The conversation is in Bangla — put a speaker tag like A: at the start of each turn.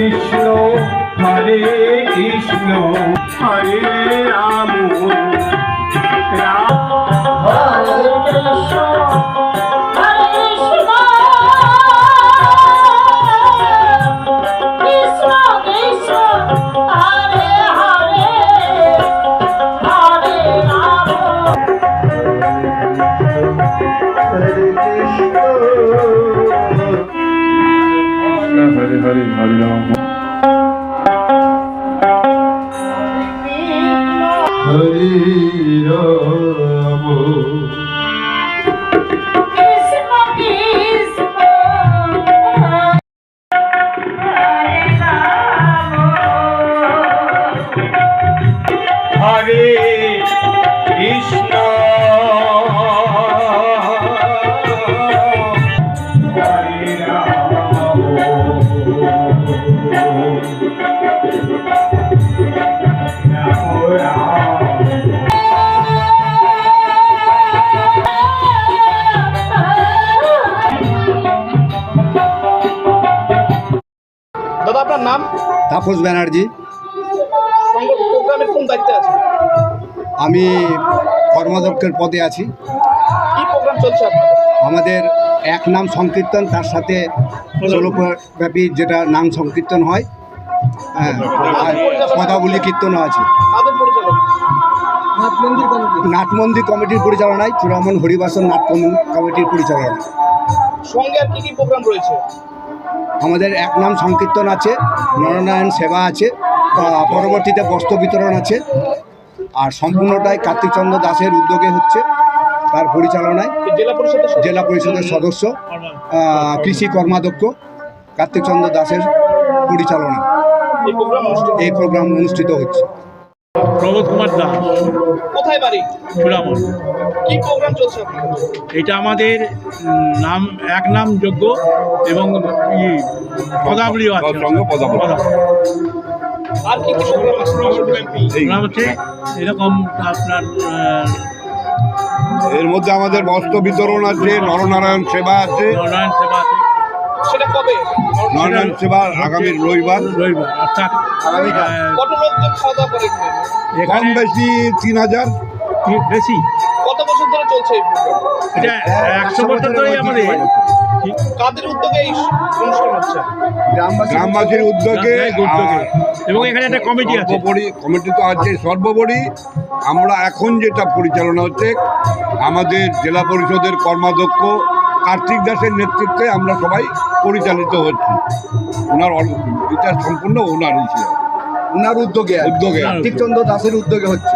A: কৃষ্ণ হরে কৃষ্ণ হরে রাম রাম হরে কৃষ্ণ हरे हरे हरे राम हरे राम हरे कृष्ण
B: দাদা আপনার নাম?
C: তাপস ব্যানার্জি।
B: প্রোগ্রামের কোন দায়িত্বে আছে?
C: আমি কর্মাধ্যক্ষের পদে আছি।
B: কি প্রোগ্রাম চলছে আপনাদের?
C: আমাদের এক নাম সংকীর্তন, তার সাথে ষোলোব্যাপী যেটা নাম সংকীর্তন হয়, হ্যাঁ, আর পদাবলী কীর্তনও আছে।
B: কাদের পরিচালনা?
C: নাটমন্দির কমিটির পরিচালনায়, চূড়ামন হরিবাসন নাট কমিটির পরিচালনায়।
B: সঙ্গে আর কি প্রোগ্রাম রয়েছে?
C: আমাদের এক নাম সংকীর্তন আছে, নরনারায়ণ সেবা আছে, পরবর্তীতে বস্ত্র বিতরণ আছে, আর সম্পূর্ণটাই কার্তিকচন্দ্র দাসের উদ্যোগে হচ্ছে, তার পরিচালনায়। জেলা পরিষদের সদস্য, কৃষি কর্মাধ্যক্ষ কার্তিকচন্দ্র দাসের পরিচালনা এই প্রোগ্রাম অনুষ্ঠিত হচ্ছে।
D: প্রবোধ কুমার দাস।
B: কোথায় বাড়ি?
D: চূড়ামন।
B: কি প্রোগ্রাম চলছে?
D: এটা আমাদের নাম এক নাম যজ্ঞ এবং পদাবলীও আছে।
B: আর কি কি প্রোগ্রাম আছে?
D: প্রোগ্রাম হচ্ছে এরকম আপনার
E: এর মধ্যে আমাদের বস্ত্র বিতরণ আছে, নরনারায়ণ সেবা আছে।
D: নরনারায়ণ সেবা আছে।
B: সেটা কবে?
E: নরনারায়ণ সেবা আগামী রবিবার
D: অর্থাৎ
B: কত লোকজন খাওয়া দাওয়া করে?
E: কম বেশি 3000।
D: বেশি।
B: কত বছর ধরে চলছে এই প্রোগ্রাম?
D: এটা 100 বছর ধরেই আমাদের।
B: কাদের উদ্যোগে এই অনুষ্ঠান হচ্ছে?
E: গ্রামবাসীর উদ্যোগে,
D: এবং এখানে একটা কমিটি আছে।
E: কমিটি তো আছে। সর্বোপরি আমরা এখন যেটা পরিচালনা হচ্ছে, আমাদের জেলা পরিষদের কর্মাধ্যক্ষ কার্তিক দাসের নেতৃত্বে আমরা সবাই পরিচালিত হচ্ছি। ওনার এটা সম্পূর্ণ ওনার উদ্যোগে
C: কার্তিকচন্দ্র দাসের উদ্যোগে হচ্ছে।